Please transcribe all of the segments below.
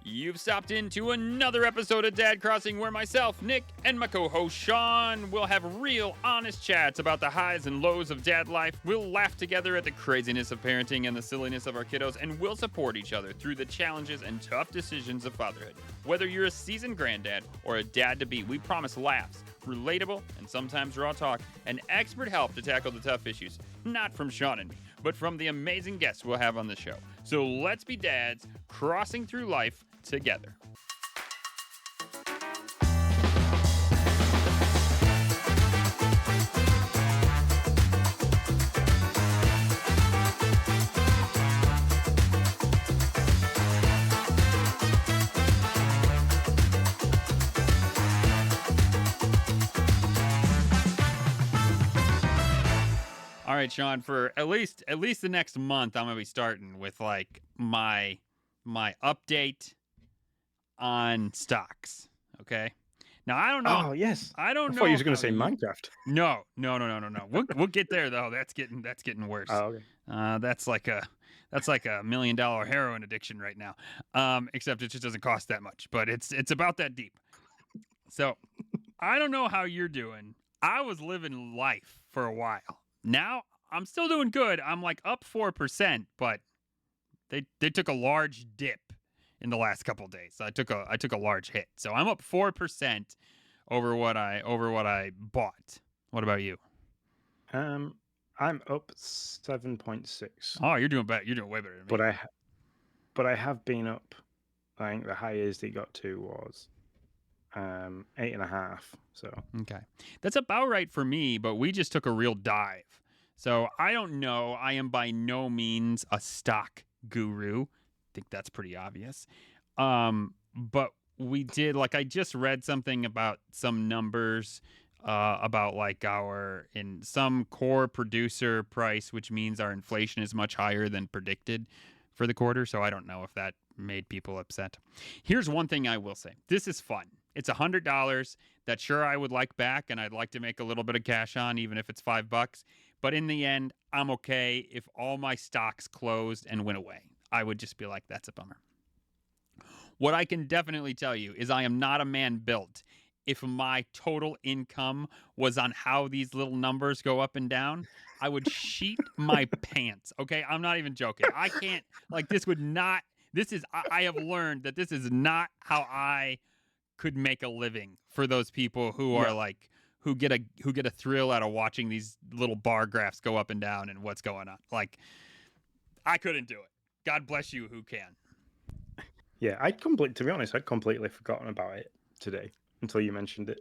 You've stopped into another episode of Dad Crossing where myself, Nick, and my co-host Sean will have real, honest chats about the highs and lows of dad life. We'll laugh together at the craziness of parenting and the silliness of our kiddos, and we'll support each other through the challenges and tough decisions of fatherhood. Whether you're a seasoned granddad or a dad-to-be, we promise laughs, relatable, and sometimes raw talk, and expert help to tackle the tough issues. Not from Sean and me, but from the amazing guests we'll have on the show. So let's be dads crossing through life together. All right, Sean, for at least the next month, I'm going to be starting with like my update on stocks. Okay. Now I don't know. Oh yes. I don't I know. thought you were going to say Minecraft. No. We'll get there though. That's getting worse. Oh, okay. That's like a $1 million heroin addiction right now. Except it just doesn't cost that much, but it's about that deep. So I don't know how you're doing. I was living life for a while. Now I'm still doing good. I'm like up 4%, but they took a large dip in the last couple of days. So I took a large hit. So I'm up 4% over what I bought. What about you? I'm up 7.6. Oh, you're doing better. You're doing way better than me. But I have been up. I think the highest it got to was 8.5. So okay, that's about right for me. But we just took a real dive. So I don't know. I am by no means a stock guru. I think that's pretty obvious. But we did, like, I just read something about some numbers about like in some core producer price, which means our inflation is much higher than predicted for the quarter. So I don't know if that made people upset. Here's one thing I will say. This is fun. It's $100 that sure I would like back, and I'd like to make a little bit of cash on, even if it's $5. But in the end, I'm okay if all my stocks closed and went away. I would just be like, that's a bummer. What I can definitely tell you is I am not a man built. If my total income was on how these little numbers go up and down, I would sheet my pants. Okay, I'm not even joking. I can't, like, I have learned that this is not how I could make a living for those people who are like, who get a thrill out of watching these little bar graphs go up and down and what's going on. Like, I couldn't do it. God bless you who can. Yeah, to be honest, I'd completely forgotten about it today until you mentioned it.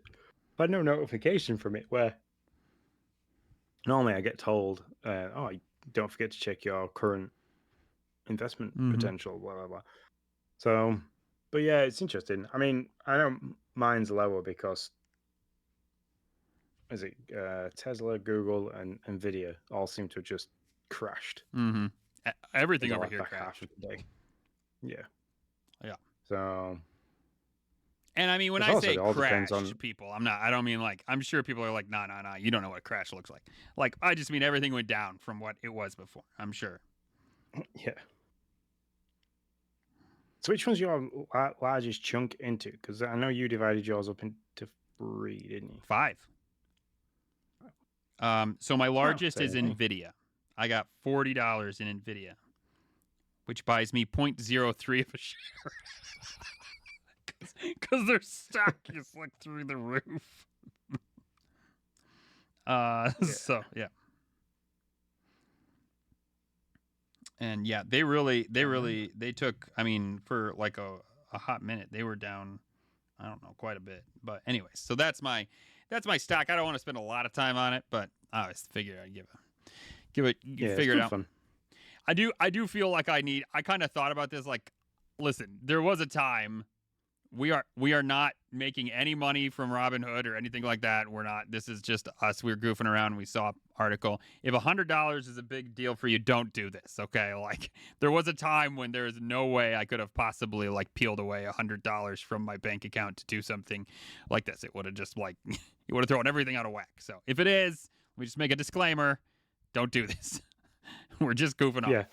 I had no notification from it where normally I get told, don't forget to check your current investment potential, blah, blah, blah. So, but yeah, it's interesting. I mean, I know mine's lower because Tesla, Google, and Nvidia all seem to have just crashed. Mm-hmm. Everything over here crashed. Half of the day. Yeah. So. And I mean, when I say crash, people, I don't mean like, I'm sure people are like, nah, you don't know what a crash looks like. Like, I just mean everything went down from what it was before, I'm sure. Yeah. So which one's your largest chunk into? Because I know you divided yours up into 3, didn't you? 5. So my largest is Nvidia. I got $40 in Nvidia, which buys me 0.03 of a share. Because their stock is like through the roof. So yeah. And yeah, they took, I mean, for like a hot minute, they were down, I don't know, quite a bit. But anyways, so that's my stock. I don't want to spend a lot of time on it, but I always figured I'd figure it out. Fun. I do feel like I kind of thought about this, like, listen, there was a time we are not making any money from Robinhood or anything like that. We're not. This is just us. We're goofing around. We saw an article. If $100 is a big deal for you, don't do this. Okay, like there was a time when there is no way I could have possibly like peeled away $100 from my bank account to do something like this. It would have just like it would have thrown everything out of whack. So if it is, we just make a disclaimer: don't do this. We're just goofing off. Yeah.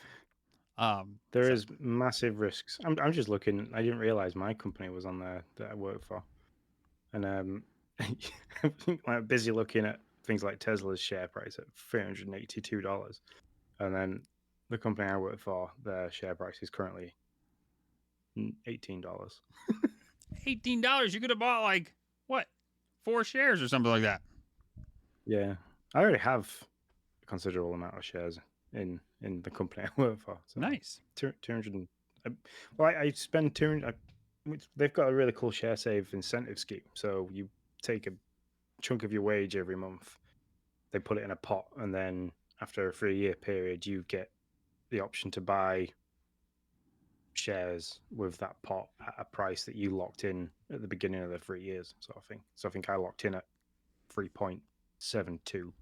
There is massive risks. I'm just looking. I didn't realize my company was on there that I work for, and I'm busy looking at things like Tesla's share price at $382, and then the company I work for, their share price is currently $18. $18. You could have bought like what, 4 shares or something like that. Yeah, I already have a considerable amount of shares in the company I work for. So Nice. 200. Well, I spend 200. They've got a really cool share save incentive scheme. So you take a chunk of your wage every month, they put it in a pot, and then after a 3-year period, you get the option to buy shares with that pot at a price that you locked in at the beginning of the 3 years, sort of thing. So I think I locked in at £3.72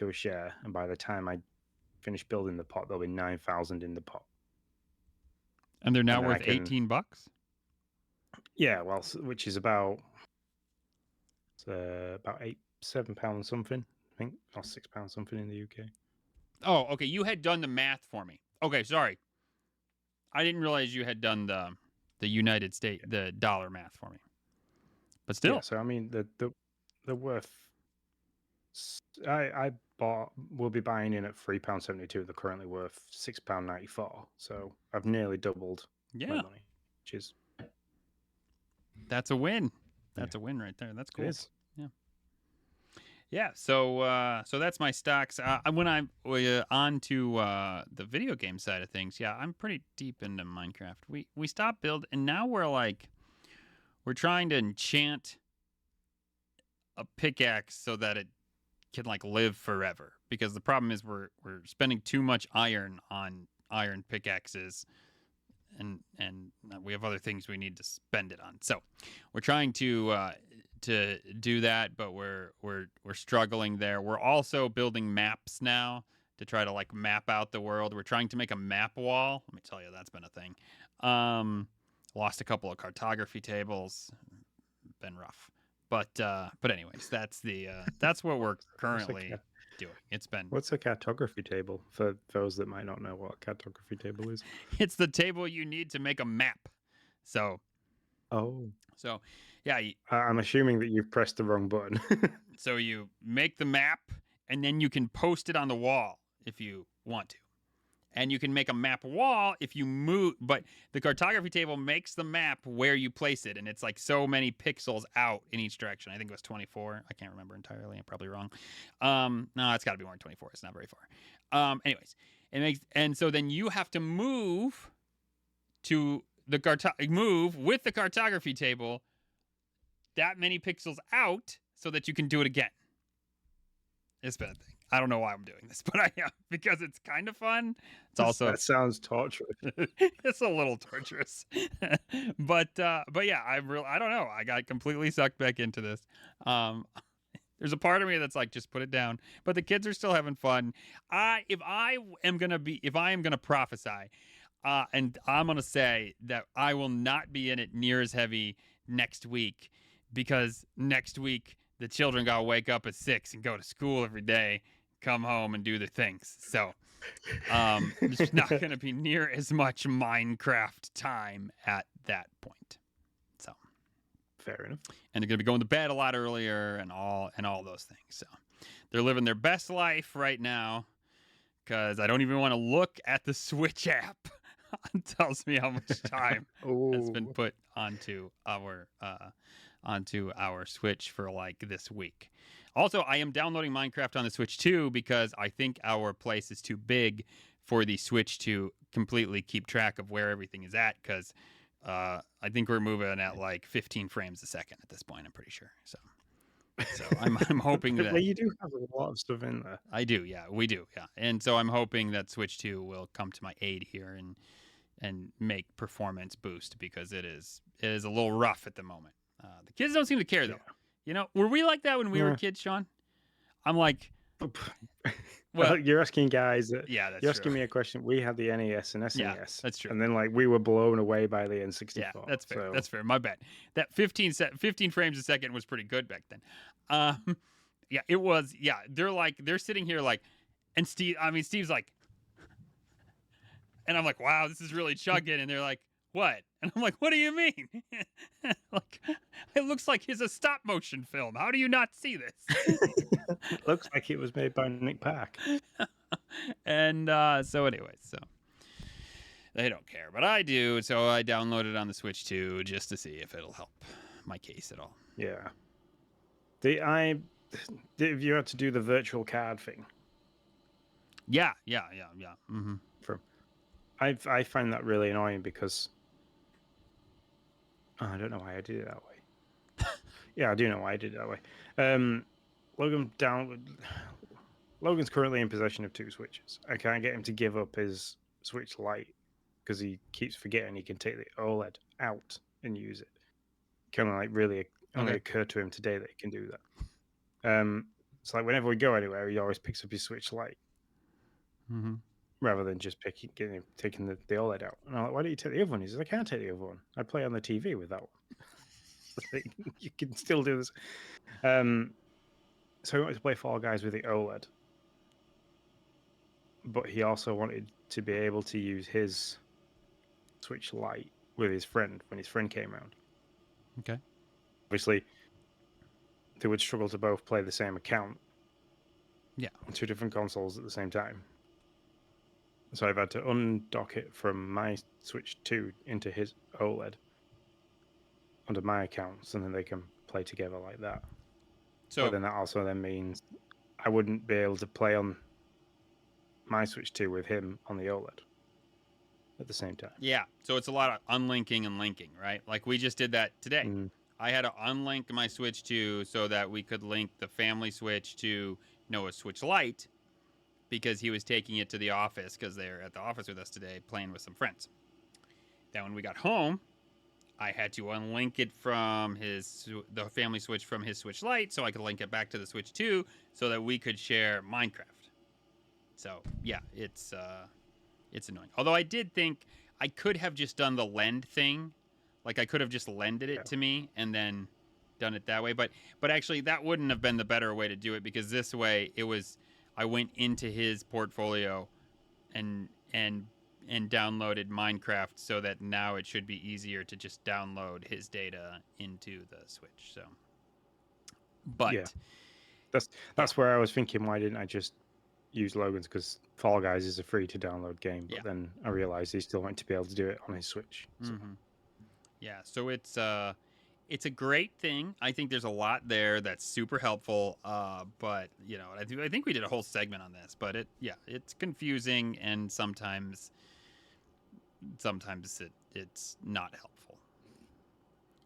a share, and by the time I finish building the pot, there'll be 9,000 in the pot. And they're now worth $18? Yeah, well, which is about £7 something, I think, or £6 something in the UK. Oh, okay. You had done the math for me. Okay, sorry. I didn't realize you had done the United States, the dollar math for me. But still. Yeah, so I mean, they're worth. We'll be buying in at £3.72. They're currently worth £6.94. So I've nearly doubled my money, which is. That's a win. That's a win right there. That's cool. It is. Yeah. Yeah. So that's my stocks. When I'm on to the video game side of things, yeah, I'm pretty deep into Minecraft. We stopped building, and now we're trying to enchant a pickaxe so that it can like live forever. Because the problem is we're spending too much iron on iron pickaxes. And we have other things we need to spend it on. So we're trying to do that, but we're struggling there. We're also building maps now to try to like map out the world. We're trying to make a map wall. Let me tell you, that's been a thing. Lost a couple of cartography tables. Been rough. But anyways, that's what we're currently doing. What's a cartography table for those that might not know what a cartography table is? It's the table you need to make a map. So yeah, I'm assuming that you've pressed the wrong button. So you make the map, and then you can post it on the wall if you want to. And you can make a map wall if you move, but the cartography table makes the map where you place it, and it's like so many pixels out in each direction. I think it was 24. I can't remember entirely. I'm probably wrong. No, it's got to be more than 24. It's not very far. Anyways, and so then you have to move to move with the cartography table that many pixels out so that you can do it again. It's been a thing. I don't know why I'm doing this, but I am, because it's kind of fun. It's also that sounds torturous. It's a little torturous, but yeah, I don't know. I got completely sucked back into this. There's a part of me that's like, just put it down. But the kids are still having fun. If I am gonna prophesy, and I'm gonna say that I will not be in it near as heavy next week, because next week the children gotta wake up at 6 and go to school every day, come home and do their things. So there's not going to be near as much Minecraft time at that point. So fair enough. And they're going to be going to bed a lot earlier and all those things. So they're living their best life right now, because I don't even want to look at the Switch app. It tells me how much time has been put onto our Switch for like this week. Also, I am downloading Minecraft on the Switch too, because I think our place is too big for the Switch to completely keep track of where everything is at, because I think we're moving at like 15 frames a second at this point, I'm pretty sure. So I'm hoping that... Well, you do have a lot of stuff in there. I do, yeah. We do, yeah. And so I'm hoping that Switch 2 will come to my aid here and make performance boost, because it is a little rough at the moment. The kids don't seem to care, though. Yeah. You know, were we like that when we were kids, Sean? I'm like... Well, you're asking guys... yeah, that's You're asking me a question. We had the NES and SNES. Yeah, that's true. And then, like, we were blown away by the N64. Yeah, that's fair. So... That's fair. My bad. That 15 frames a second was pretty good back then. Yeah, it was... Yeah, they're sitting here like... And Steve's like... And I'm like, wow, this is really chugging. And they're like, what? And I'm like, what do you mean? Like, it looks like it's a stop motion film. How do you not see this? Looks like it was made by Nick Park. And so, anyways, so they don't care, but I do. So I downloaded it on the Switch too, just to see if it'll help my case at all. Yeah. If you had to do the virtual card thing, Yeah. Mm-hmm. I find that really annoying because I don't know why I did it that way. Yeah, I do know why I did it that way. Logan's currently in possession of 2 Switches. I can't get him to give up his Switch Lite because he keeps forgetting he can take the OLED out and use it. Kind of like really only occurred to him today that he can do that. It's like whenever we go anywhere, he always picks up his Switch Lite. Mm-hmm. Rather than just taking the OLED out. And I'm like, why don't you take the other one? He says, I can't take the other one. I play on the TV with that one. You can still do this. So he wanted to play Fall Guys with the OLED. But he also wanted to be able to use his Switch Lite with his friend when his friend came around. Okay. Obviously, they would struggle to both play the same account. Yeah. On 2 different consoles at the same time. So I've had to undock it from my Switch 2 into his OLED under my accounts, and then they can play together like that. So but then that also then means I wouldn't be able to play on my Switch 2 with him on the OLED at the same time. Yeah. So it's a lot of unlinking and linking, right? Like we just did that today. I had to unlink my Switch 2 so that we could link the family Switch to Noah's Switch Lite, because he was taking it to the office because they're at the office with us today playing with some friends. Then when we got home, I had to unlink it from the family Switch from his Switch Lite so I could link it back to the Switch 2 so that we could share Minecraft. So yeah, it's annoying. Although I did think I could have just done the lend thing. Like I could have just lended it to me and then done it that way. But actually that wouldn't have been the better way to do it, because this way I went into his portfolio and downloaded Minecraft, so that now it should be easier to just download his data into the Switch. So, but yeah, that's where I was thinking, why didn't I just use Logan's? Because Fall Guys is a free to download game, but then I realized he still wanted to be able to do it on his Switch. So. Mm-hmm. Yeah, so it's a great thing. I think there's a lot there that's super helpful. But you know, I think we did a whole segment on this. But it's confusing, and sometimes it's not helpful.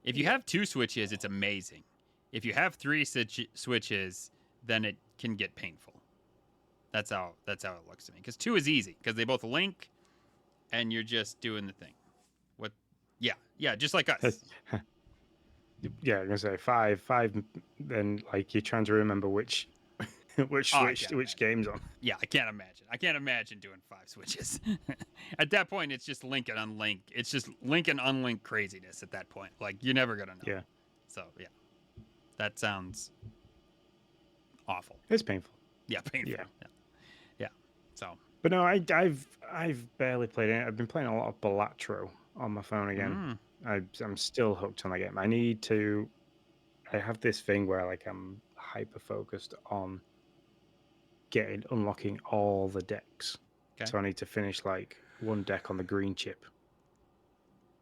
If you have 2 Switches, it's amazing. If you have 3 Switches, then it can get painful. That's how it looks to me. Because 2 is easy, because they both link, and you're just doing the thing. Yeah, just like us. Yeah, I'm gonna say 5. Then like you're trying to remember which switch which game's on. Yeah, I can't imagine doing 5 Switches. At that point, it's just link and unlink. It's just link and unlink craziness at that point. Like you're never gonna know. Yeah. So yeah, that sounds awful. It's painful. Yeah, painful. Yeah. So. But no, I've barely played it. I've been playing a lot of Balatro on my phone again. I'm still hooked on that game. I have this thing where like I'm hyper focused on unlocking all the decks. Okay. So I need to finish like one deck on the green chip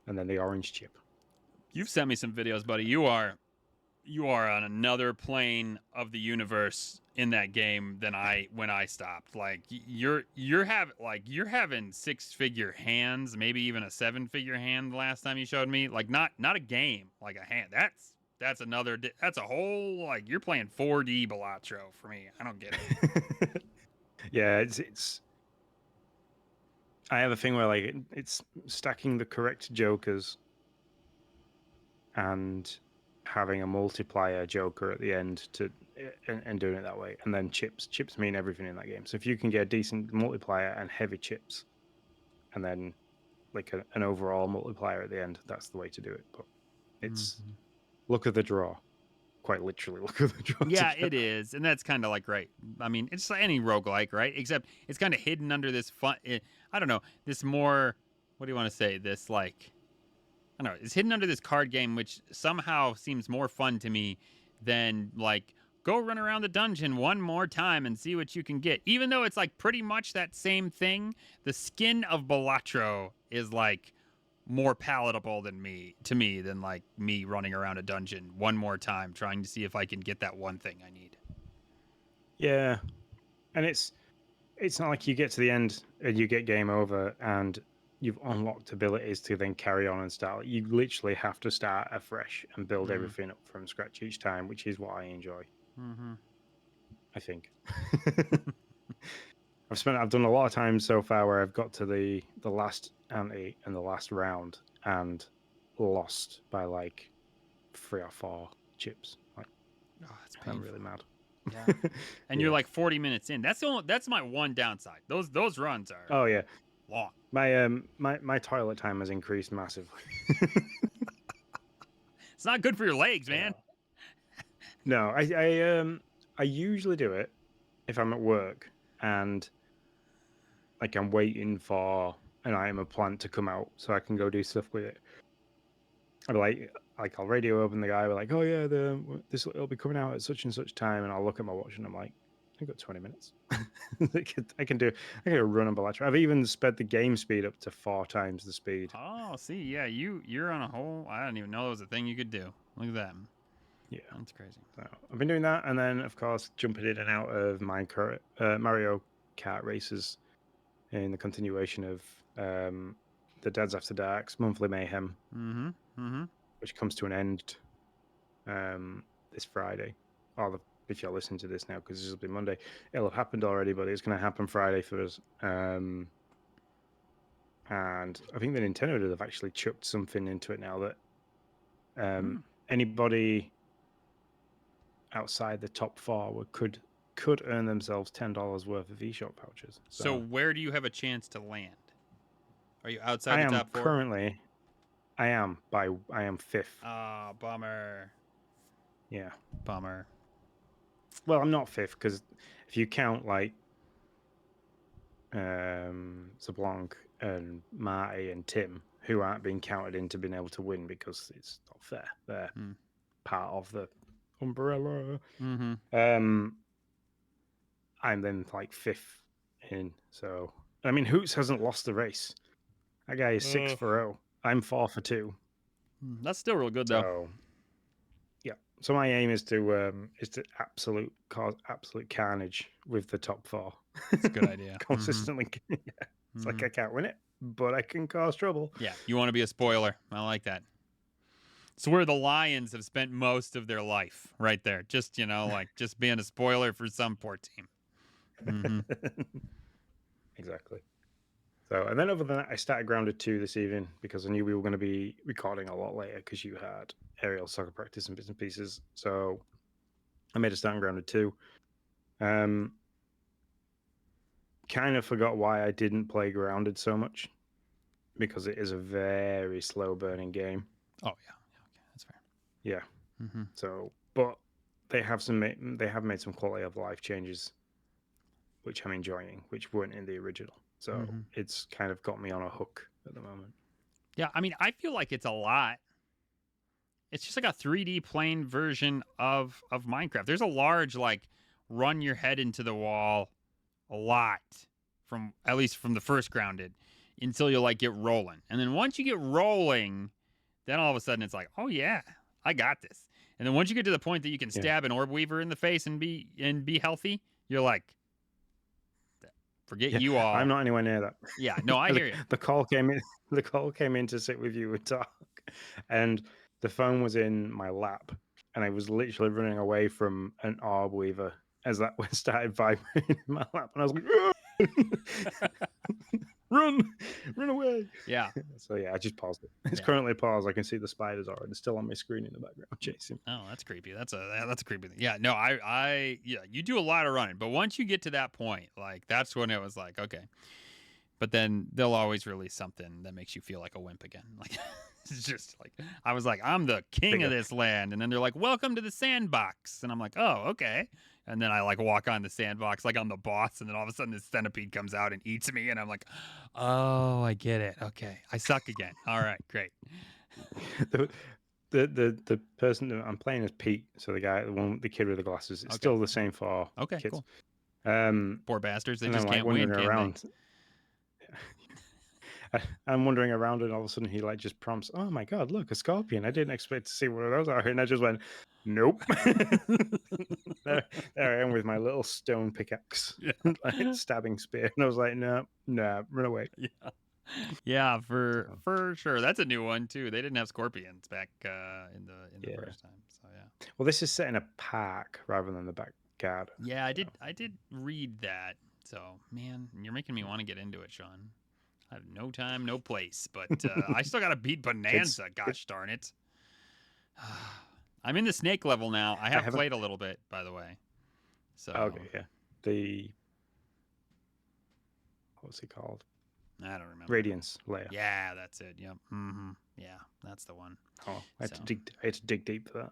and then the orange chip. You've sent me some videos, buddy. You are on another plane of the universe in that game than when I stopped. Like you're having 6-figure hands, maybe even a 7-figure hand the last time you showed me. Like not a game, like a hand. That's a whole, like you're playing 4D Balatro for me. I don't get it. Yeah, it's I have a thing where like it's stacking the correct jokers and having a multiplier joker at the end and doing it that way, and then chips mean everything in that game. So if you can get a decent multiplier and heavy chips and then like an overall multiplier at the end, that's the way to do it. But it's luck of the draw quite literally look at the drawer. Yeah, it is, and that's kind of like right. I mean, it's like any roguelike, right? Except it's kind of hidden under this fun. I don't know. This more. What do you want to say? This like. I don't know. It's hidden under this card game, which somehow seems more fun to me than like go run around the dungeon one more time and see what you can get. Even though it's like pretty much that same thing, the skin of Balatro is like more palatable than than like me running around a dungeon one more time trying to see if I can get that one thing I need. Yeah, and it's not like you get to the end and you get game over and you've unlocked abilities to then carry on and start. You literally have to start afresh and build everything up from scratch each time, which is what I enjoy. Mm-hmm. I think. I've done a lot of times so far where I've got to the last ante and the last round and lost by like 3 or 4 chips. Like, that's I'm really mad. Yeah, and you're like 40 minutes in. That's my one downside. Those runs are long. My toilet time has increased massively. It's not good for your legs, man. No, I usually do it if I'm at work and like I'm waiting for an item of plant to come out so I can go do stuff with it. I'll I'll radio open the guy. We're like, oh yeah, it'll be coming out at such and such time, and I'll look at my watch and I'm like, I've got 20 minutes. I can do a run on Balatro. I've even sped the game speed up to 4 times the speed. Oh, see, yeah, you're on a whole. I didn't even know there was a thing you could do. Look at that. Yeah, that's crazy. So I've been doing that, and then of course jumping in and out of Mario Kart races in the continuation of the Dads After Dark's Monthly Mayhem, which comes to an end this Friday. If you're listening to this now, because this will be Monday, it'll have happened already, but it's going to happen Friday for us. And I think the Nintendo have actually chucked something into it now that anybody outside the top 4 could earn themselves $10 worth of eShop vouchers. So where do you have a chance to land? Are you outside the top 4? Currently, I am 5th. Ah, bummer. Yeah, bummer. Well, I'm not 5th because if you count like Zablanc and Marty and Tim, who aren't being counted into being able to win because it's not fair. They're part of the umbrella. I'm then like 5th in. So I mean, Hoots hasn't lost the race. That guy is 6 for 0. I'm 4 for 2. That's still real good though. So, yeah. So my aim is to cause absolute carnage with the top 4. That's a good idea. Consistently. Yeah. It's like I can't win it, but I can cause trouble. Yeah, you want to be a spoiler. I like that. It's where the Lions have spent most of their life, right there. Just, like just being a spoiler for some poor team. Exactly. So, and then other than that, I started Grounded 2 this evening because I knew we were going to be recording a lot later because you had aerial soccer practice and bits and pieces. So I made a start on Grounded 2. Kind of forgot why I didn't play Grounded so much because it is a very slow burning game. Oh yeah, okay, that's fair. Yeah. So, but they have made some quality of life changes, which I'm enjoying, which weren't in the original. So it's kind of got me on a hook at the moment. Yeah, I mean, I feel like it's a lot. It's just like a 3D plane version of Minecraft. There's a large like run your head into the wall a lot at least from the first Grounded until you like get rolling. And then once you get rolling, then all of a sudden it's like, oh yeah, I got this. And then once you get to the point that you can stab an orb weaver in the face and be healthy, you're like, forget you all. I'm not anywhere near that. Yeah, no, I hear you. The call came in to sit with you and talk, and the phone was in my lap, and I was literally running away from an orb weaver as that started vibrating in my lap, and I was like, run away. Yeah. So yeah, I just paused it. It's currently paused. I can see the spiders already still on my screen in the background chasing. Oh, that's creepy. That's a creepy thing. Yeah, no, you do a lot of running, but once you get to that point, like that's when it was like, okay. But then they'll always release something that makes you feel like a wimp again. Like It's just like, I was like, I'm the king of this land. And then they're like, welcome to the sandbox. And I'm like, oh, okay. And then I like walk on the sandbox like I'm the boss. And then all of a sudden this centipede comes out and eats me. And I'm like, oh, I get it. Okay. I suck again. All right, great. The person that I'm playing is Pete. So the kid with the glasses. It's still the same for kids. Cool. Poor bastards. They just can't win, can they? I'm wandering around, and all of a sudden he like just prompts, "Oh my god, look, a scorpion! I didn't expect to see one of those out here." And I just went, "Nope." there I am with my little stone pickaxe, like stabbing spear, and I was like, "No, run away." Yeah, for sure. That's a new one too. They didn't have scorpions back in the first time. So yeah. Well, this is set in a park rather than the backyard. Yeah, I did read that. So man, you're making me want to get into it, Sean. I have no time, no place, but I still got to beat Bonanza. Gosh darn it! I'm in the snake level now. I have played a little bit, by the way. So yeah, what's it called? I don't remember. Radiance layer. Yeah, that's it. Yep. Mm-hmm. Yeah, that's the one. Oh, I had to dig deep for that.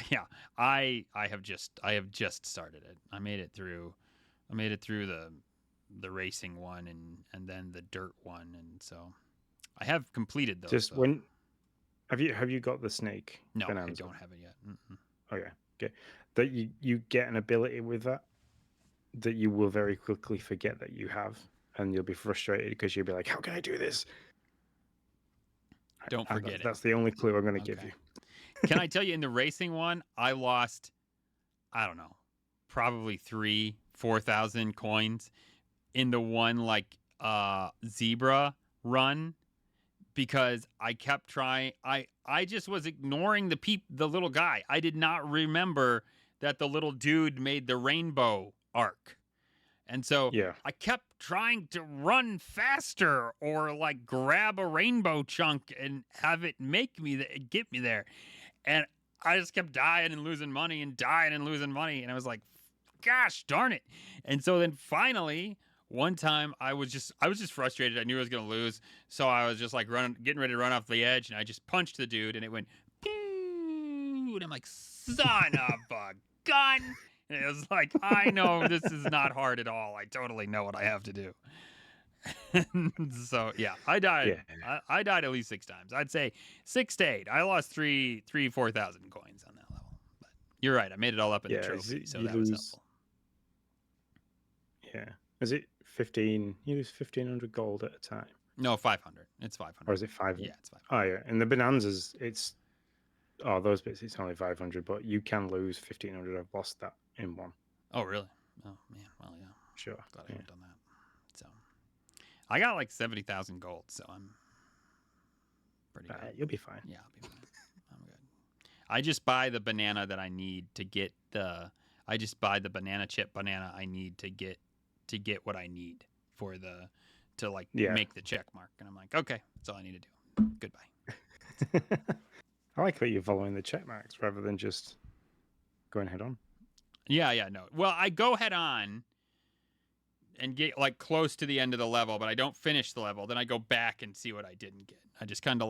Yeah, I have just started it. I made it through the racing one and then the dirt one, and so I have completed those. Just when have you got the snake? No, Bonanza? I don't have it yet. Okay. That you get an ability with that you will very quickly forget that you have, and you'll be frustrated because you'll be like, "How can I do this?" Don't forget it. That's the only clue I'm going to give you. Can I tell you, in the racing one, I lost, I don't know, probably 3,000-4,000 coins in the one like zebra run, because I kept trying. I just was ignoring the little guy. I did not remember that the little dude made the rainbow arc. And so I kept trying to run faster or like grab a rainbow chunk and have it get me there. And I just kept dying and losing money and dying and losing money. And I was like, gosh darn it. And so then finally, one time I was just frustrated. I knew I was going to lose. So I was just like getting ready to run off the edge. And I just punched the dude and it went, and I'm like, son of a gun. And it was like, I know this is not hard at all. I totally know what I have to do. So yeah, I died. Yeah. I died at least 6 times. I'd say 6 to 8. I lost 4,000 coins on that level. But you're right. I made it all up in the trophy, so that was helpful. Yeah. Is it 15? You lose 1,500 gold at a time. No, 500. It's 500. Or is it 500? Yeah, it's 500. Oh yeah. And the bonanzas, those bits, it's only 500, but you can lose 1,500. I've lost that in one. Oh really? Oh man. Well, yeah. Sure. Glad I haven't done that. So I got like 70,000 gold, so I'm pretty good. You'll be fine. Yeah, I'll be fine. I'm good. I just buy the banana that I need to get I just buy the banana chip banana I need to get what I need for make the check mark. And I'm like, okay, that's all I need to do. Goodbye. I like that you're following the check marks rather than just going head on. Yeah, no. Well, I go head on and get like close to the end of the level, but I don't finish the level. Then I go back and see what I didn't get. I just kind of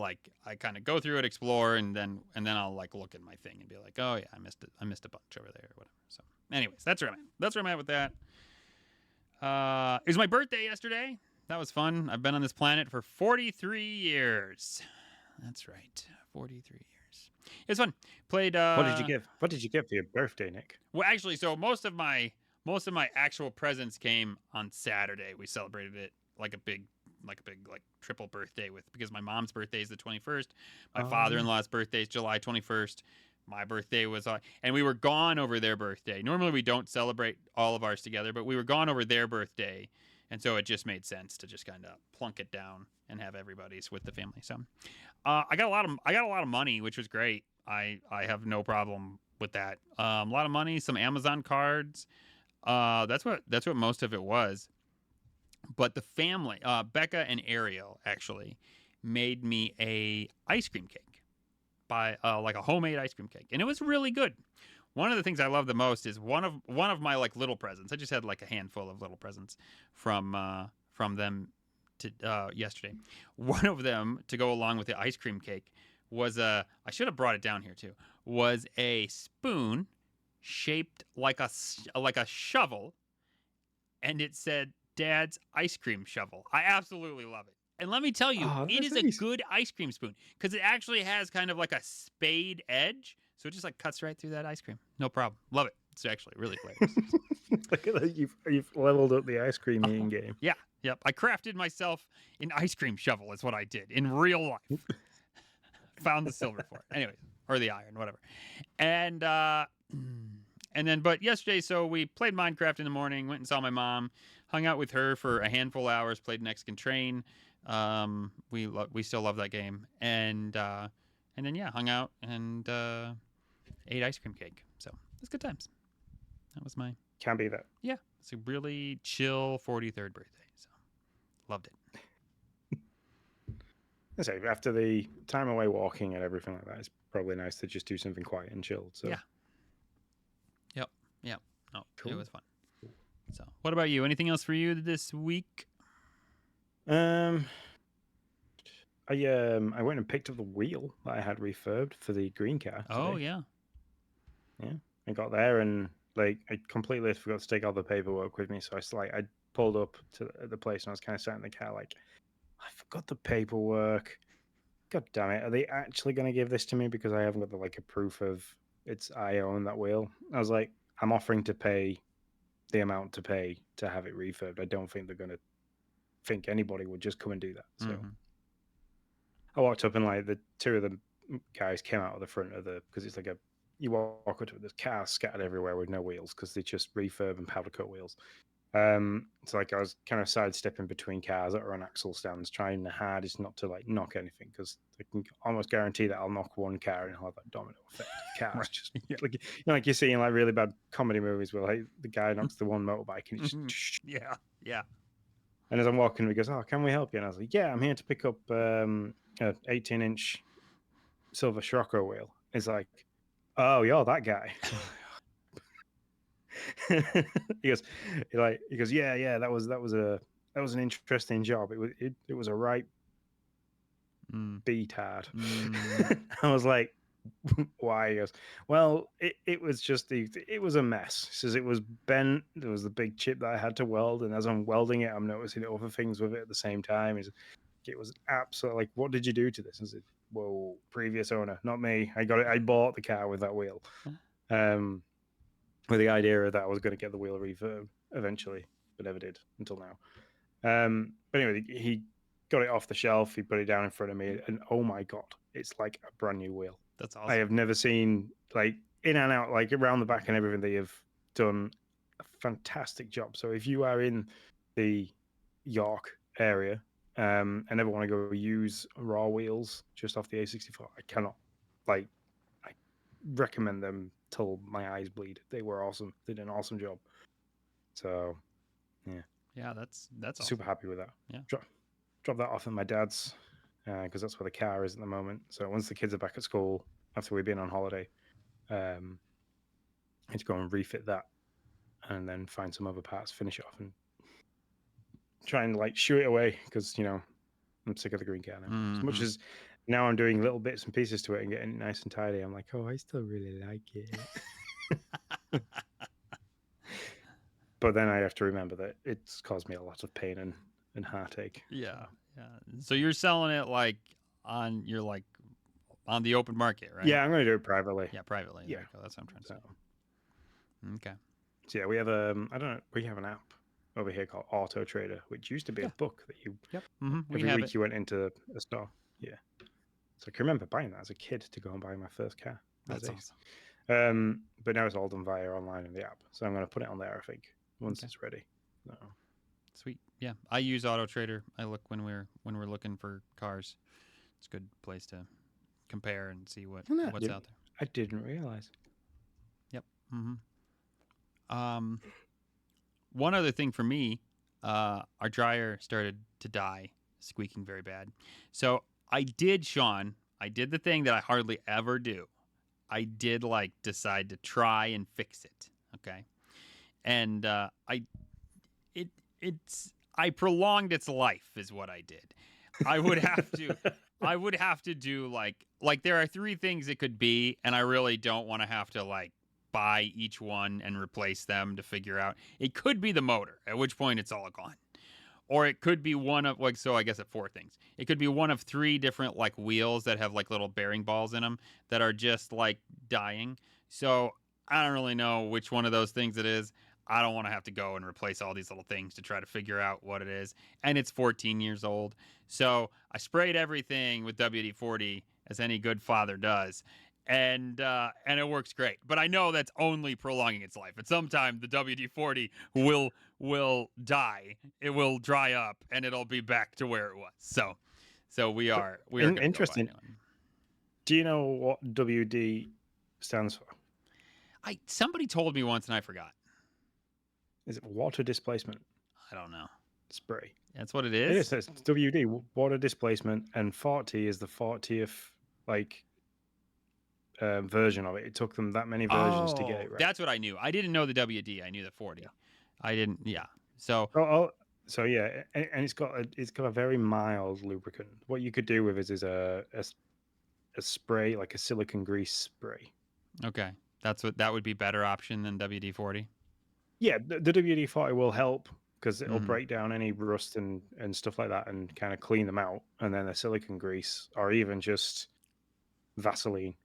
go through it, explore, and then I'll like look at my thing and be like, oh yeah, I missed it. I missed a bunch over there or whatever. So, anyways, that's where I'm at. That's where I'm at with that. It was my birthday yesterday. That was fun. I've been on this planet for 43 years. That's right, 43 years. It's fun. Played. What did you give? What did you get for your birthday, Nick? Well, actually, so most of my actual presents came on Saturday. We celebrated it like a big triple birthday because my mom's birthday is the 21st. My father-in-law's birthday is July 21st. My birthday was and we were gone over their birthday. Normally we don't celebrate all of ours together, but we were gone over their birthday, and so it just made sense to just kind of plunk it down and have everybody's with the family. So I got a lot of money, which was great. I have no problem with that. A lot of money, some Amazon cards. That's what most of it was. But the family, Becca and Ariel, actually made me a ice cream cake, like a homemade ice cream cake, and it was really good. One of the things I love the most is one of my like little presents. I just had like a handful of little presents from them yesterday. One of them, to go along with the ice cream cake, was I should have brought it down here too. Was a spoon shaped like a shovel, and it said "Dad's ice cream shovel." I absolutely love it. And let me tell you, Oh, it that's is a nice. good ice cream spoon because it actually has kind of like a spade edge, so it just like cuts right through that ice cream. No problem. Love it. It's actually really flavorful. Look at that. You've leveled up the ice cream eating game. Yeah. Yep. I crafted myself an ice cream shovel. Is what I did in real life. Found the silver for it. Anyways, or the iron, whatever. And then, but yesterday, so we played Minecraft in the morning. Went and saw my mom. Hung out with her for a handful of hours. Played Mexican Train. We still love that game. And then yeah, hung out and ate ice cream cake. So it was good times. That was my Can't be that. yeah. It's a really chill 43rd birthday. So loved it. I say after the time away walking and everything like that, it's probably nice to just do something quiet and chilled. So Yeah. Yep. No, Cool. It was fun. So, what about you? Anything else for you this week? I went and picked up the wheel that I had refurbed for the green car. Oh today. yeah. I got there and like I completely forgot to take all the paperwork with me. So I pulled up to the place and I was kind of sat in the car like, I forgot the paperwork. God damn it! Are they actually going to give this to me because I haven't got a proof of I own that wheel? I was like, I'm offering to pay the amount to pay to have it refurbed. I don't think they're going to think anybody would just come and do that. So I walked up and like the two of the guys came out of the front of because it's like you walk up to it, there's cars scattered everywhere with no wheels because they just refurb and powder coat wheels. So like I was kind of sidestepping between cars that are on axle stands, trying the hardest not to like knock anything because I can almost guarantee that I'll knock one car and have that domino effect. Cars Right. just like like you see in like really bad comedy movies where like the guy knocks the one motorbike and it just Yeah. And as I'm walking, he goes, "Oh, can we help you?" And I was like, "Yeah, I'm here to pick up a 18-inch silver Scirocco wheel." He's like, "Oh, you're that guy." he goes, "Yeah, that was an interesting job. It was a right beat hard." I was like, "Why?" He goes, "Well, it was just it was a mess." He says it was bent. There was the big chip that I had to weld, and as I'm welding it, I'm noticing other things with it at the same time. It was absolutely like, "What did you do to this?" I said, "Whoa, previous owner, not me. I got it. I bought the car with that wheel." With the idea that I was going to get the wheel refurb eventually, but never did until now. But anyway, he got it off the shelf. He put it down in front of me, and oh my god, it's like a brand new wheel. That's awesome. I have never seen like in and out, like around the back and everything. They have done a fantastic job. So if you are in the York area and ever want to go use raw wheels just off the A64, I recommend them till my eyes bleed. They were awesome. They did an awesome job. So yeah, that's super awesome. happy with that. Yeah. Drop that off at my dad's because that's where the car is at the moment. So once the kids are back at school after we've been on holiday, I need to go and refit that and then find some other parts, finish it off, and try and like shoo it away because I'm sick of the green car now. As much as now I'm doing little bits and pieces to it and getting it nice and tidy, I'm like, oh, I still really like it. But then I have to remember that it's caused me a lot of pain and heartache. Yeah. So you're selling it on the open market, right? Yeah, I'm going to do it privately. Yeah, privately. Yeah, that's what I'm trying to say. Okay. So yeah, we have we have an app over here called Auto Trader, which used to be a book that you every week you went into a store. Yeah. So I can remember buying that as a kid to go and buy my first car. That's awesome. But now it's all done via online in the app. So I'm going to put it on there, I think, once it's ready. So. Sweet. Yeah. I use Auto Trader. I look when we're looking for cars. It's a good place to compare and see what's out there. I didn't realize. Yep. One other thing for me, our dryer started to die, squeaking very bad. So I did the thing that I hardly ever do. I did decide to try and fix it. Okay. And I prolonged its life is what I did. I would have to I would have to do like there are 3 things it could be, and I really don't want to have to like buy each one and replace them to figure out. It could be the motor, at which point it's all gone. Or it could be one of like, so I guess at 4 things. It could be one of 3 different like wheels that have like little bearing balls in them that are just like dying. So I don't really know which one of those things it is. I don't want to have to go and replace all these little things to try to figure out what it is. And it's 14 years old. So I sprayed everything with WD-40 as any good father does. And it works great. But I know that's only prolonging its life. At some time the WD-40 will die. It will dry up and it'll be back to where it was. So we are interesting. Do you know what WD stands for? Somebody told me once and I forgot. Is it water displacement? I don't know. Spray. That's what it It is? is. It's WD, water displacement, and 40 is the 40th like version of it. It took them that many versions to get it right. That's what I knew. I didn't know the WD. I knew the 40. Yeah. I didn't. Yeah. So. So yeah, and it's got a very mild lubricant. What you could do with it is a spray, like a silicone grease spray. Okay, that would be better option than WD-40. Yeah, the WD-40 will help because it'll break down any rust and stuff like that and kind of clean them out. And then a silicone grease, or even just Vaseline,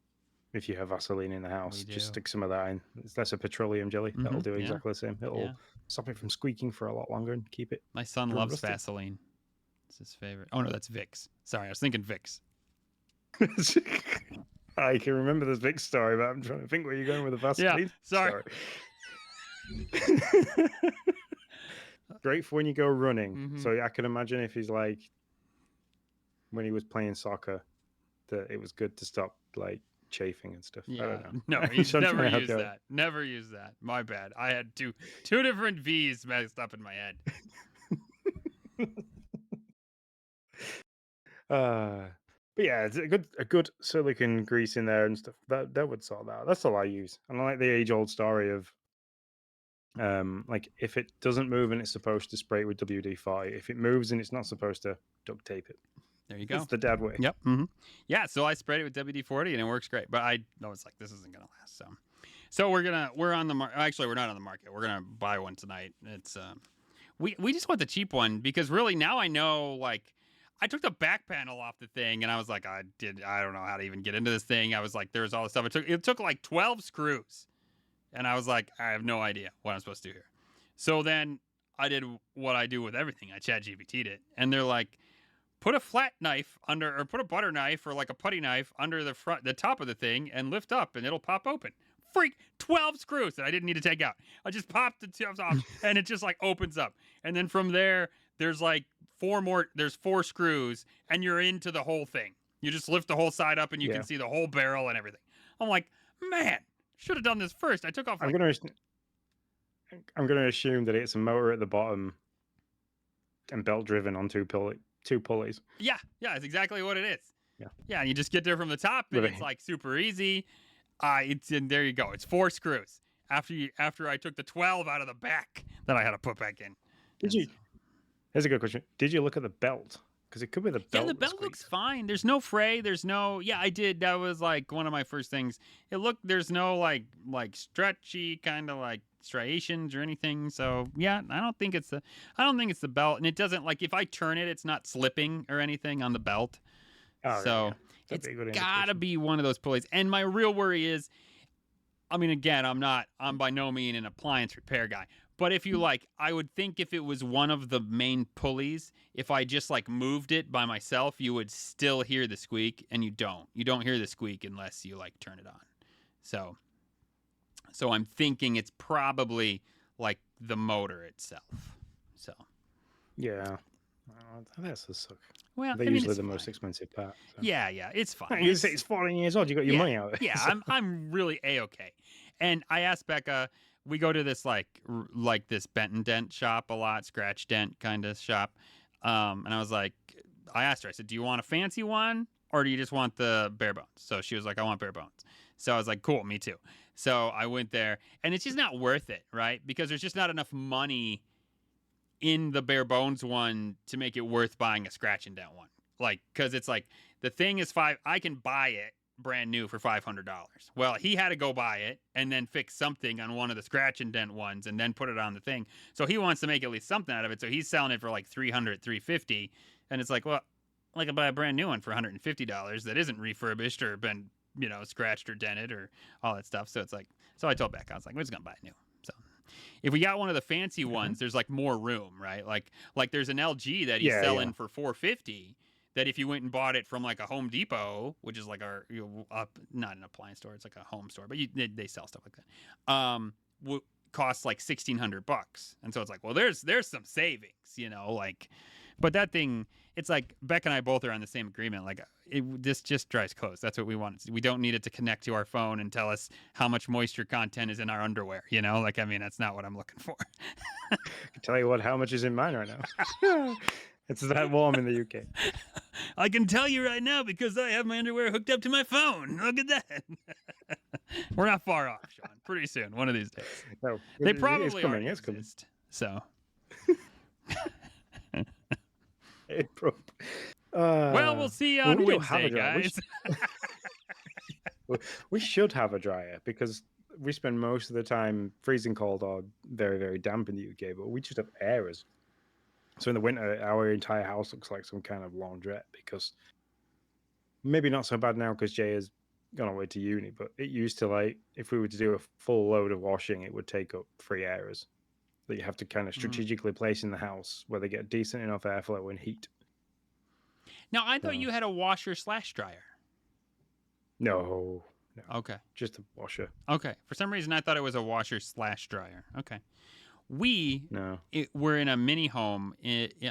if you have Vaseline in the house, just stick some of that in. That's a petroleum jelly. That'll do exactly the same. It'll stop it from squeaking for a lot longer and keep it. My son loves rusted. Vaseline. It's his favorite. Oh no, that's Vicks. Sorry, I was thinking Vicks. I can remember this Vicks story, but I'm trying to think where you're going with the Vaseline. Yeah, sorry. Great for when you go running. So I can imagine if he's like, when he was playing soccer, that it was good to stop like chafing and stuff. Yeah. I don't know. No, he's never used that. Never used that. My bad. I had two different V's messed up in my head. But yeah, it's a good silicone grease in there and stuff. That would sort that out. That's all I use. And I like the age-old story of like if it doesn't move and it's supposed to spray it with WD-40, if it moves and it's not supposed to, duct tape it. There you go. It's the dad way. Yep. Yeah, so I sprayed it with WD-40 and it works great. But I was like, this isn't gonna last. So we're on the market. Actually, we're not on the market. We're gonna buy one tonight. It's we just want the cheap one because really now I know, like, I took the back panel off the thing and I was like, I don't know how to even get into this thing. I was like, there's all this stuff. It took like 12 screws. And I was like, I have no idea what I'm supposed to do here. So then I did what I do with everything. I ChatGPT'd it. And they're like, put a flat knife under, or put a butter knife or like a putty knife under the top of the thing and lift up and it'll pop open. Freak, 12 screws that I didn't need to take out. I just popped the tips off and it just like opens up. And then from there, there's like 4 screws and you're into the whole thing. You just lift the whole side up and you can see the whole barrel and everything. I'm like, man, should have done this first. I took off. I'm gonna assume that it's a motor at the bottom and belt driven on two pulleys. Yeah, it's exactly what it is. Yeah, and you just get there from the top and Really? it's like super easy. And there you go. It's 4 screws after I took the 12 out of the back that I had to put back in. Here's a good question. Did you look at the belt? Because it could be the belt. Yeah, the belt looks fine. There's no fray. I did. That was like one of my first things. There's no like stretchy kind of like striations or anything. So yeah, I don't think it's the belt. And it doesn't, like, if I turn it, it's not slipping or anything on the belt. Oh, so yeah. it's gotta be one of those pulleys. And my real worry is, I mean, again, I'm by no means an appliance repair guy. But if you I would think if it was one of the main pulleys, if I just like moved it by myself, you would still hear the squeak, and you don't. You don't hear the squeak unless you like turn it on. So I'm thinking it's probably like the motor itself. So yeah, that's a suck. Well, they're usually the most expensive part. So. Yeah, it's fine. You say it's 14 years old. You got your money out of it. Yeah, so. I'm really A-okay. And I asked Becca. We go to this like this bent and dent shop a lot, scratch dent kind of shop. And I was like, I asked her, I said, do you want a fancy one or do you just want the bare bones? So she was like, I want bare bones. So I was like, cool, me too. So I went there and it's just not worth it, right? Because there's just not enough money in the bare bones one to make it worth buying a scratch and dent one. Like, because it's like the thing is I can buy it brand new for $500. Well, he had to go buy it and then fix something on one of the scratch and dent ones and then put it on the thing. So he wants to make at least something out of it. So he's selling it for like $300, $350, and it's like, well, I can buy a brand new one for $150 that isn't refurbished or been, scratched or dented or all that stuff. So it's like, so I told Becca, I was like, we're just gonna buy a new. So if we got one of the fancy ones, there's like more room, right? Like there's an LG that he's selling for $450. That if you went and bought it from like a Home Depot, which is like not an appliance store, it's like a home store, but they sell stuff like that. Costs like $1,600, and so it's like, well, there's some savings, like, but that thing, it's like Beck and I both are on the same agreement. Like, this just dries clothes. That's what we want. We don't need it to connect to our phone and tell us how much moisture content is in our underwear. Like, I mean, that's not what I'm looking for. I can tell you what, how much is in mine right now. It's that warm in the UK. I can tell you right now because I have my underwear hooked up to my phone. Look at that. We're not far off, Sean. Pretty soon, one of these days. No, they probably it's coming. So. Well, we'll see you on Wednesday, guys. We should have a dryer because we spend most of the time freezing cold or very, very damp in the UK, but we just have airers. So in the winter, our entire house looks like some kind of laundrette because maybe not so bad now because Jay has gone away to uni, but it used to, like, if we were to do a full load of washing, it would take up 3 airers that you have to kind of strategically place in the house where they get decent enough airflow and heat. Now, I thought you had a washer/dryer. No. Okay. Just a washer. Okay. For some reason, I thought it was a washer/dryer. Okay. We're in a mini home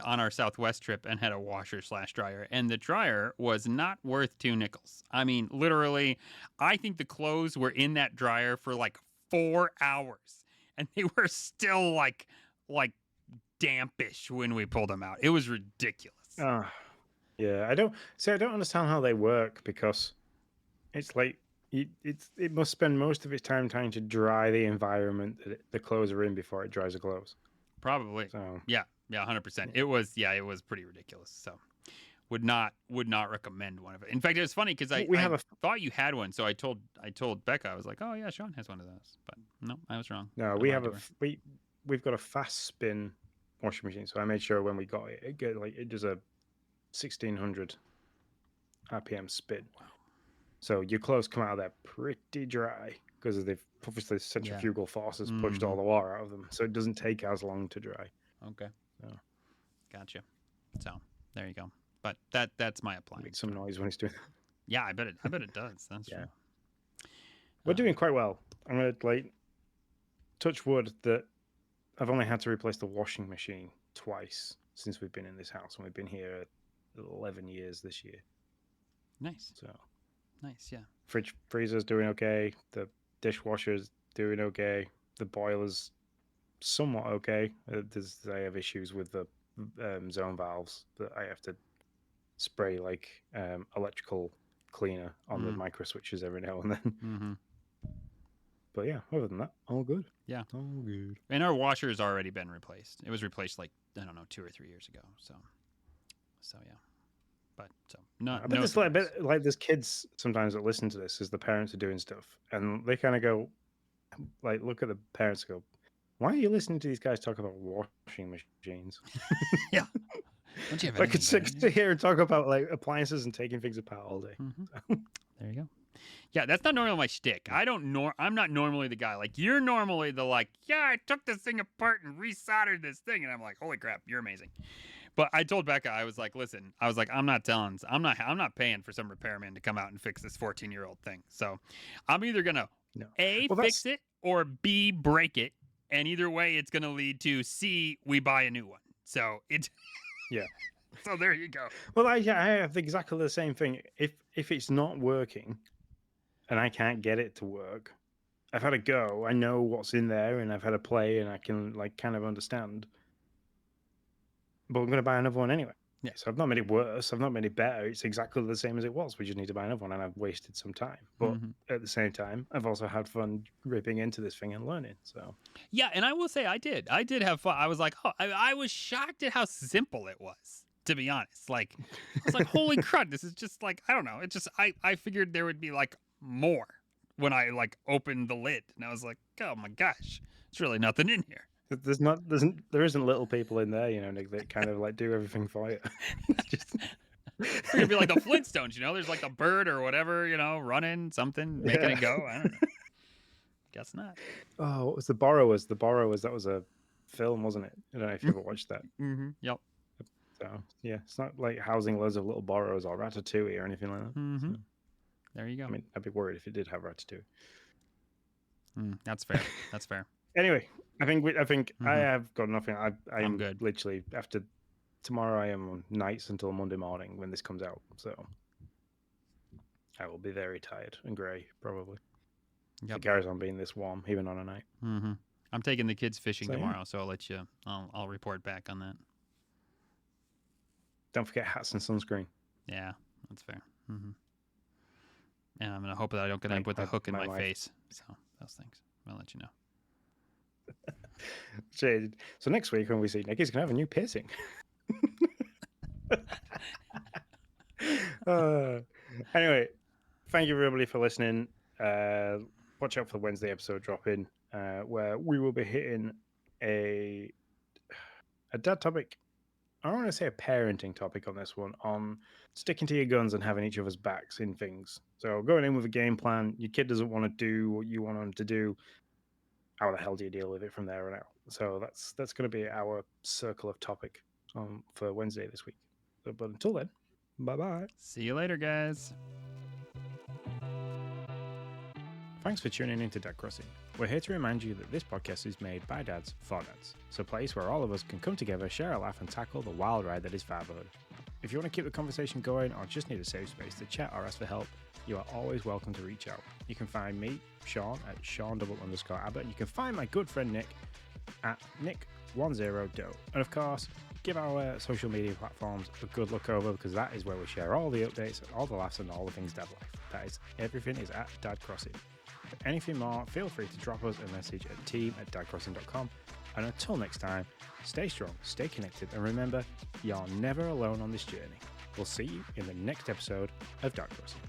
on our Southwest trip and had a washer/dryer, and the dryer was not worth 2 nickels. I mean, literally, I think the clothes were in that dryer for like 4 hours, and they were still like dampish when we pulled them out. It was ridiculous. Yeah, I don't understand how they work because it's like it must spend most of its time trying to dry the environment that the clothes are in before it dries the clothes. Probably. So. Yeah, 100%. It was pretty ridiculous. So would not recommend one of it. In fact, it was funny because I thought you had one, so I told Becca, I was like, oh yeah, Sean has one of those, but no, I was wrong. No, we've got a fast spin washing machine, so I made sure when we got it, it does a 1600 RPM spin. Wow. So your clothes come out of there pretty dry because they've obviously centrifugal forces pushed all the water out of them, so it doesn't take as long to dry. Okay. So. Gotcha. So there you go. But that's my appliance. Makes some noise when it's doing that. Yeah, I bet it does. That's true. We're doing quite well. I'm gonna touch wood that I've only had to replace the washing machine twice since we've been in this house, and we've been here 11 years this year. Nice. So. Nice, yeah. Freezer's doing okay. The dishwasher's doing okay. The boiler's somewhat okay. I have issues with the zone valves that I have to spray electrical cleaner on the micro switches every now and then. Mm-hmm. But yeah, other than that, all good. Yeah. All good. And our washer's already been replaced. It was replaced 2 or 3 years ago. So yeah. But there's kids sometimes that listen to this as the parents are doing stuff, and they kind of go, look at the parents and go, "Why are you listening to these guys talk about washing machines?" Yeah, don't you have I could sit here and talk about appliances and taking things apart all day. Mm-hmm. There you go. Yeah, that's not normally my shtick. I'm not normally the guy. Like, you're normally the I took this thing apart and resoldered this thing, and I'm like, holy crap, you're amazing. But I told Becca, I was like, listen, I'm not paying for some repairman to come out and fix this 14-year-old thing. So I'm either gonna fix it or B, break it, and either way, it's gonna lead to C, we buy a new one. So it's So there you go. Well, I have exactly the same thing. If it's not working, and I can't get it to work, I've had a go. I know what's in there, and I've had a play, and I can kind of understand. But I'm going to buy another one anyway. Yeah. So I've not made it worse. I've not made it better. It's exactly the same as it was. We just need to buy another one, and I've wasted some time. But at the same time, I've also had fun ripping into this thing and learning. So Yeah, and I will say I did have fun. I was like, oh, I was shocked at how simple it was, to be honest. Like, I was like, holy crud, this is just like, I don't know. It's just, I figured there would be like more when I like opened the lid, and I was like, oh my gosh, it's really nothing in here. there isn't little people in there, Nick, that kind of like do everything for you. It's just It's gonna be like the Flintstones, There's like the bird or whatever, running something, making it go. I don't know. Guess not. Oh, what was The Borrowers? The Borrowers, that was a film, wasn't it? I don't know if you ever watched that. Yep. So yeah, it's not like housing loads of little borrowers or Ratatouille or anything like that. So, there you go. I mean, I'd be worried if it did have Ratatouille. That's fair. That's fair. Anyway, I think I have got nothing. I'm good. Literally after tomorrow. I am on nights until Monday morning when this comes out. So I will be very tired and grey probably. Yep. If it carries on being this warm, even on a night. I'm taking the kids fishing tomorrow, so I'll let you. I'll report back on that. Don't forget hats and sunscreen. Yeah, that's fair. And I'm gonna hope that I don't get up with a hook in my face. So those things. I'll let you know. So next week when we see Nick, he's gonna have a new piercing. Anyway, thank you everybody for listening. Watch out for the Wednesday episode dropping, where we will be hitting a dad topic. I don't want to say a parenting topic on this one, on sticking to your guns and having each other's backs in things. So going in with a game plan, your kid doesn't want to do what you want them to do. How the hell do you deal with it from there on out? So that's going to be our circle of topic for Wednesday this week. But until then, bye-bye. See you later, guys. Thanks for tuning in to Dad Crossing. We're here to remind you that this podcast is made by dads for dads. It's a place where all of us can come together, share a laugh, and tackle the wild ride that is fatherhood. If you want to keep the conversation going or just need a safe space to chat or ask for help, you are always welcome to reach out. You can find me, Sean, at Sean_Abbott. You can find my good friend Nick at Nick10Do. And of course, give our social media platforms a good look over, because that is where we share all the updates, all the laughs, and all the things dad life. That is, everything is at Dad Crossing. For anything more, feel free to drop us a message at team@dadcrossing.com. And until next time, stay strong, stay connected, and remember, you're never alone on this journey. We'll see you in the next episode of Dad Crossing.